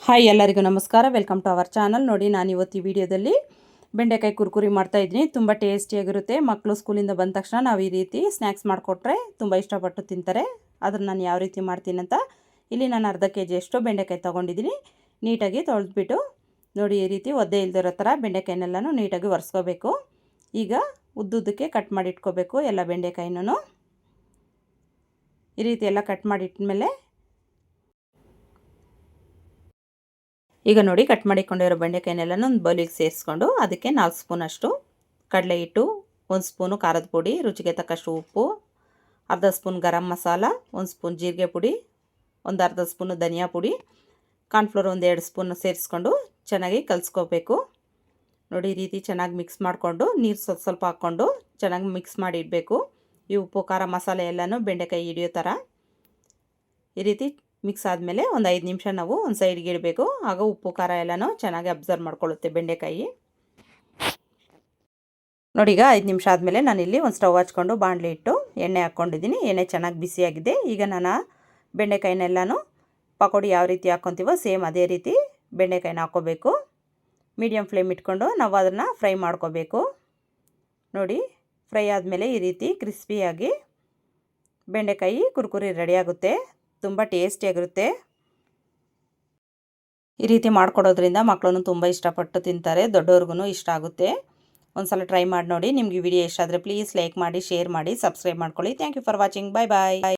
Hi ಎಲ್ಲರಿಗೂ ನಮಸ್ಕಾರ. Welcome to our channel. ನೋಡಿ, ನಾನು ಇವತ್ತು ಈ ವಿಡಿಯೋದಲ್ಲಿ ಬೆಂಡೆಕಾಯಿ ಕುರ್ಕುರಿ ಮಾಡ್ತಾಯಿದ್ದೀನಿ. ತುಂಬ ಟೇಸ್ಟಿಯಾಗಿರುತ್ತೆ. ಮಕ್ಕಳು ಸ್ಕೂಲಿಂದ ಬಂದ ತಕ್ಷಣ ನಾವು ಈ ರೀತಿ ಸ್ನ್ಯಾಕ್ಸ್ ಮಾಡಿಕೊಟ್ರೆ ತುಂಬ ಇಷ್ಟಪಟ್ಟು ತಿಂತಾರೆ. ಅದನ್ನು ನಾನು ಯಾವ ರೀತಿ ಮಾಡ್ತೀನಿ ಅಂತ ಇಲ್ಲಿ ನಾನು ಅರ್ಧ kg ಅಷ್ಟು ಬೆಂಡೆಕಾಯಿ ತೊಗೊಂಡಿದ್ದೀನಿ. ನೀಟಾಗಿ ತೊಳೆದ್ಬಿಟ್ಟು ನೋಡಿ, ಈ ರೀತಿ ಒದ್ದೆ ಇಲ್ದಿರೋ ಥರ ಬೆಂಡೆಕಾಯಿನೆಲ್ಲನೂ ನೀಟಾಗಿ ಒರೆಸ್ಕೋಬೇಕು. ಈಗ ಉದ್ದುದ್ದಕ್ಕೆ ಕಟ್ ಮಾಡಿ ಇಟ್ಕೋಬೇಕು ಎಲ್ಲ ಬೆಂಡೆಕಾಯಿನೂ. ಈ ರೀತಿ ಎಲ್ಲ ಕಟ್ ಮಾಡಿ ಇಟ್ಮೇಲೆ ಈಗ ನೋಡಿ, ಕಟ್ ಮಾಡಿಕೊಂಡಿರೋ ಬೆಂಡೆಕಾಯಿನೆಲ್ಲನೂ ಒಂದು ಬೌಲಿಗೆ ಸೇರಿಸ್ಕೊಂಡು ಅದಕ್ಕೆ 4 ಸ್ಪೂನ್ ಅಷ್ಟು ಕಡಲೆ ಹಿಟ್ಟು, 1 ಸ್ಪೂನು ಖಾರದ ಪುಡಿ, ರುಚಿಗೆ ತಕ್ಕಷ್ಟು ಉಪ್ಪು, ಅರ್ಧ ಸ್ಪೂನ್ ಗರಂ ಮಸಾಲ, 1 ಸ್ಪೂನ್ ಜೀರಿಗೆ ಪುಡಿ, ಒಂದು ಅರ್ಧ ಸ್ಪೂನು ಧನಿಯಾ ಪುಡಿ, ಕಾರ್ನ್ಫ್ಲೋರ್ 1-2 ಸ್ಪೂನ್ ಸೇರಿಸ್ಕೊಂಡು ಚೆನ್ನಾಗಿ ಕಲಿಸ್ಕೋಬೇಕು. ನೋಡಿ, ಈ ರೀತಿ ಚೆನ್ನಾಗಿ ಮಿಕ್ಸ್ ಮಾಡಿಕೊಂಡು ನೀರು ಸ್ವಲ್ಪ ಹಾಕ್ಕೊಂಡು ಚೆನ್ನಾಗಿ ಮಿಕ್ಸ್ ಮಾಡಿ ಇಡಬೇಕು. ಈ ಉಪ್ಪು ಖಾರ ಮಸಾಲೆ ಎಲ್ಲನೂ ಬೆಂಡೆಕಾಯಿ ಹಿಡಿಯೋ ಥರ ಈ ರೀತಿ ಮಿಕ್ಸ್ ಆದಮೇಲೆ ಒಂದು 5 ನಿಮಿಷ ನಾವು ಒಂದು ಸೈಡ್ಗೆ ಇಡಬೇಕು. ಆಗ ಉಪ್ಪು ಖಾರ ಎಲ್ಲನೂ ಚೆನ್ನಾಗಿ ಅಬ್ಸರ್ವ್ ಮಾಡ್ಕೊಳ್ಳುತ್ತೆ ಬೆಂಡೆಕಾಯಿ. ನೋಡಿ, ಈಗ 5 ನಿಮಿಷ ಆದಮೇಲೆ ನಾನಿಲ್ಲಿ ಒಂದು ಸ್ಟವ್ ಹಚ್ಕೊಂಡು ಬಾಣಲೆ ಇಟ್ಟು ಎಣ್ಣೆ ಹಾಕ್ಕೊಂಡಿದ್ದೀನಿ. ಎಣ್ಣೆ ಚೆನ್ನಾಗಿ ಬಿಸಿಯಾಗಿದೆ. ಈಗ ನಾನು ಬೆಂಡೆಕಾಯಿನೆಲ್ಲನೂ ಪಕೋಡಿ ಯಾವ ರೀತಿ ಹಾಕ್ಕೊತೀವೋ ಸೇಮ್ ಅದೇ ರೀತಿ ಬೆಂಡೆಕಾಯಿನ ಹಾಕ್ಕೋಬೇಕು. ಮೀಡಿಯಮ್ ಫ್ಲೇಮ್ ಇಟ್ಕೊಂಡು ನಾವು ಅದನ್ನು ಫ್ರೈ ಮಾಡ್ಕೋಬೇಕು. ನೋಡಿ, ಫ್ರೈ ಆದಮೇಲೆ ಈ ರೀತಿ ಕ್ರಿಸ್ಪಿಯಾಗಿ ಬೆಂಡೆಕಾಯಿ ಕುರ್ಕುರಿ ರೆಡಿಯಾಗುತ್ತೆ. ತುಂಬ ಟೇಸ್ಟಿಯಾಗಿರುತ್ತೆ. ಈ ರೀತಿ ಮಾಡಿಕೊಡೋದ್ರಿಂದ ಮಕ್ಕಳನ್ನು ತುಂಬ ಇಷ್ಟಪಟ್ಟು ತಿಂತಾರೆ, ದೊಡ್ಡವ್ರಿಗೂ ಇಷ್ಟ ಆಗುತ್ತೆ. ಒಂದು ಸಲ ಟ್ರೈ ಮಾಡಿ ನೋಡಿ. ನಿಮಗೆ ವಿಡಿಯೋ ಇಷ್ಟ ಆದರೆ ಪ್ಲೀಸ್ ಲೈಕ್ ಮಾಡಿ, ಶೇರ್ ಮಾಡಿ, ಸಬ್ಸ್ಕ್ರೈಬ್ ಮಾಡ್ಕೊಳ್ಳಿ. Thank you for watching. Bye bye.